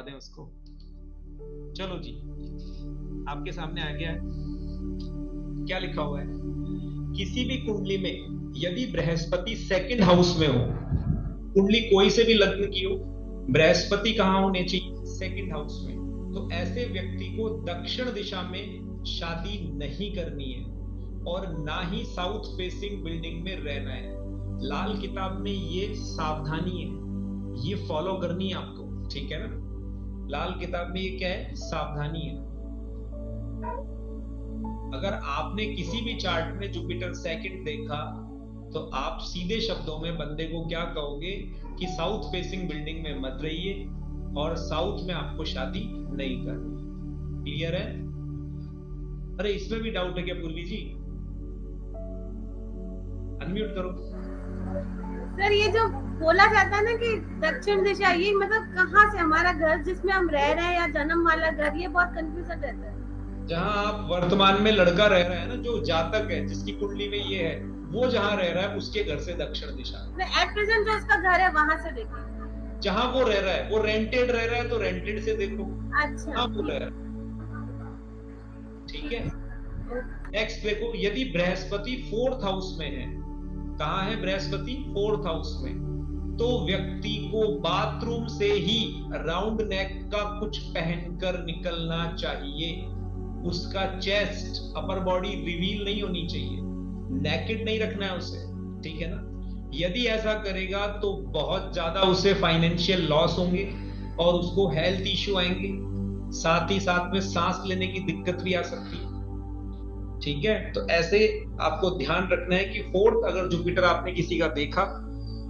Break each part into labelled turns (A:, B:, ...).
A: दें उसको। चलो जी, आपके सामने आ गया है, क्या लिखा हुआ है। किसी भी कुंडली में यदि बृहस्पति सेकंड हाउस में हो, कुंडली कोई से भी लग्न की हो, बृहस्पति कहां होने चाहिए, सेकंड हाउस में, तो ऐसे व्यक्ति को दक्षिण दिशा में शादी नहीं करनी है और ना ही साउथ फेसिंग बिल्डिंग में रहना है। लाल किताब में ये सावधानी है, ये फॉलो करनी है आपको, ठीक है ना। लाल किताब में ये क्या है, सावधानी है। अगर आपने किसी भी चार्ट में जुपिटर सेकंड देखा तो आप सीधे शब्दों में बंदे को क्या कहोगे कि साउथ फेसिंग बिल्डिंग में मत रहिए और साउथ में आपको शादी नहीं करनी। क्लियर है? अरे इसमें भी डाउट है क्या पूर्वी जी? अनम्यूट करो।
B: सर ये जो बोला जाता है ना कि दक्षिण दिशा, ये मतलब कहाँ से हमारा घर जिसमें हम रह रहे हैं या जन्म वाला घर, ये बहुत कंफ्यूजन रहता है।
A: जहां आप वर्तमान में लड़का रह रहा है ना, जो जातक है जिसकी कुंडली में ये है, वो जहां रह रहा है उसके घर से दक्षिण दिशा।
B: एट प्रेजेंट जो उसका घर है वहां से देखो।
A: जहां वो रह रहा है, वो रेंटेड रह रहा है तो रेंटेड से देखो।
B: अच्छा,
A: हाँ बोला है, ठीक है। नेक्स्ट देखो, यदि बृहस्पति फोर्थ हाउस में है, कहां है बृहस्पति, फोर्थ हाउस में, तो व्यक्ति को बाथरूम से ही राउंड नेक का कुछ पहनकर निकलना चाहिए। उसका चेस्ट, अपर बॉडी रिवील नहीं होनी चाहिए, नेकेड नहीं रखना है उसे, ठीक है ना। यदि ऐसा करेगा तो बहुत ज्यादा उसे फाइनेंशियल लॉस होंगे और उसको हेल्थ इश्यू आएंगे, साथ ही साथ में सांस लेने की दिक्कत भी आ सकती है, ठीक है। तो ऐसे आपको ध्यान रखना है कि फोर्थ अगर जुपिटर आपने किसी का देखा,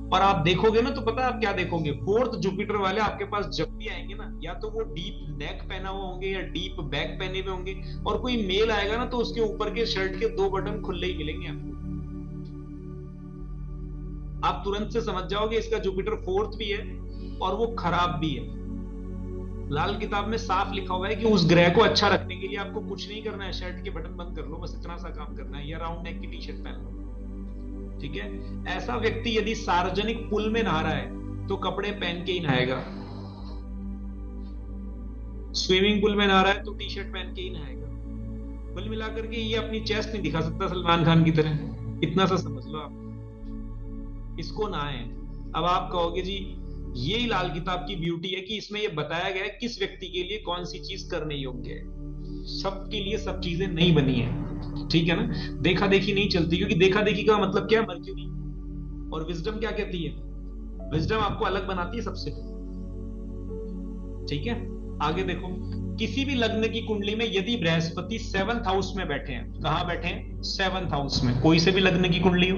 A: और आप देखोगे ना तो पता है आप क्या देखोगे, फोर्थ जुपिटर वाले आपके पास जब भी आएंगे ना, या तो वो डीप नेक पहना हुआ होंगे या डीप बैक पहने हुए होंगे, और कोई मेल आएगा ना तो उसके ऊपर के शर्ट के 2 बटन खुले ही मिलेंगे आपको। आप तुरंत से समझ जाओगे इसका जुपिटर फोर्थ भी है और वो खराब भी है। लाल किताब में साफ लिखा हुआ है कि उस ग्रह को अच्छा रखने के लिए आपको कुछ नहीं करना है, शर्ट के बटन बंद कर लो, बस इतना सा काम करना है, या राउंड नेक की टी शर्ट पहन लो, ठीक है। ऐसा व्यक्ति यदि सार्वजनिक पुल में नहा रहा है तो कपड़े पहन के ही नहाएगा, स्विमिंग पूल में नहा रहा है तो टी शर्ट पहन के ही नहाएगा। कुल मिलाकर के ये अपनी चेस्ट नहीं दिखा सकता सलमान खान की तरह, इतना सा समझ लो आप, इसको नहाए। अब आप कहोगे जी यही लाल किताब की ब्यूटी है कि इसमें ये बताया गया है किस व्यक्ति के लिए कौन सी चीज करने योग्य है। सबके लिए सब चीजें नहीं बनी है, ठीक है ना। देखा देखी नहीं चलती, क्योंकि देखा देखी का मतलब क्या है, मर्क्यूरी। और विजडम क्या कहती है, विजडम आपको अलग बनाती है सबसे, ठीक है। आगे देखो, किसी भी लग्न की कुंडली में यदि बृहस्पति 7th हाउस में बैठे हैं, कहां बैठे हैं, 7th हाउस में, कोई से भी लग्न की कुंडली हो,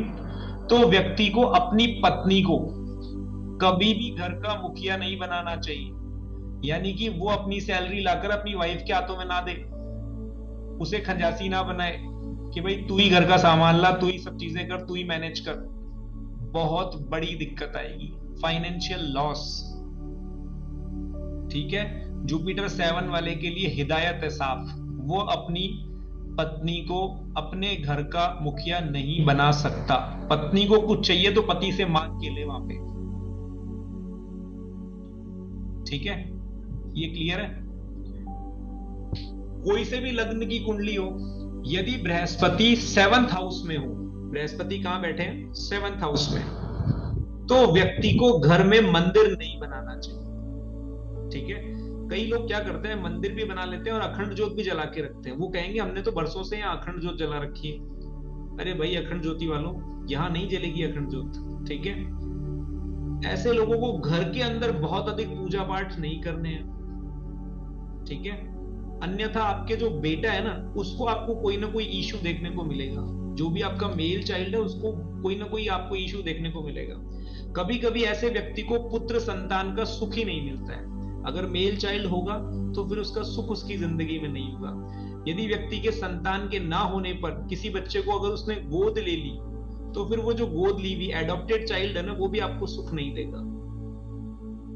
A: तो व्यक्ति को अपनी पत्नी को कभी भी घर का मुखिया नहीं बनाना चाहिए। यानी कि वो अपनी सैलरी लाकर अपनी वाइफ के हाथों में ना दे, उसे खजासी ना बनाए कि भाई तू ही घर का सामान ला, तू ही सब चीजें कर, तू ही मैनेज कर। बहुत बड़ी दिक्कत आएगी, फाइनेंशियल लॉस, ठीक है। जुपिटर 7 वाले के लिए हिदायत है साफ, वो अपनी पत्नी को अपने घर का मुखिया नहीं बना सकता। पत्नी को कुछ चाहिए तो पति से मांग के ले वहां पे, ठीक है। ये क्लियर है? कोई से भी लग्न की कुंडली हो, यदि बृहस्पति 7th हाउस में हो, बृहस्पति कहां बैठे हैं, 7th हाउस में, तो व्यक्ति को घर में मंदिर नहीं बनाना चाहिए, ठीक है। कई लोग क्या करते हैं, मंदिर भी बना लेते हैं और अखंड ज्योत भी जला के रखते हैं। वो कहेंगे हमने तो बरसों से यहाँ अखंड ज्योत जला रखी है। अरे भाई अखंड ज्योति वालों, यहां नहीं जलेगी अखंड ज्योत, ठीक है। ऐसे लोगों को घर के अंदर बहुत अधिक पूजा पाठ नहीं करने हैं, ठीक है। अन्यथा आपके जो बेटा है ना, उसको आपको कोई ना कोई इशू देखने को मिलेगा। जो भी आपका मेल चाइल्ड है उसको कोई ना कोई आपको इशू देखने को मिलेगा। कभी कभी ऐसे व्यक्ति को पुत्र संतान का सुख ही नहीं मिलता है। अगर मेल चाइल्ड होगा तो फिर उसका सुख उसकी जिंदगी में नहीं होगा। यदि व्यक्ति के संतान के ना होने पर किसी बच्चे को अगर उसने गोद ले ली, तो फिर वो जो गोद ली हुई एडॉप्टेड चाइल्ड है ना, वो भी आपको सुख नहीं देगा।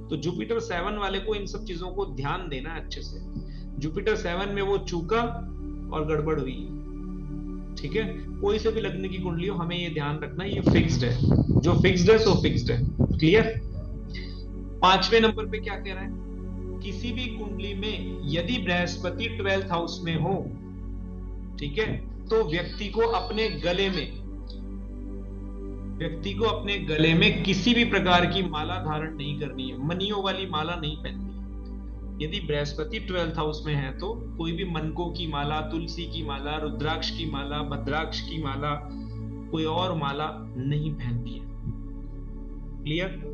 A: तो जुपिटर 7 वाले को इन सब चीजों को ध्यान देना अच्छे से। जुपिटर 7 में वो चूका और गड़बड़ हुई, ठीक है। कोई से भी लग्न की कुंडली हो, हमें ये ध्यान रखना ये फिक्स्ड है, जो फिक्स्ड है सो फिक्स्ड है। क्लियर? 5वें नंबर पे क्या कह रहा है, किसी भी कुंडली में यदि बृहस्पति 12th हाउस में हो, ठीक है, तो व्यक्ति को अपने गले में किसी भी प्रकार की माला धारण नहीं करनी है, मनियों वाली माला नहीं पहननी है। यदि बृहस्पति 12th हाउस में है तो कोई भी मनकों की माला, तुलसी की माला, रुद्राक्ष की माला, भद्राक्ष की माला, कोई और माला नहीं पहनती है। क्लियर?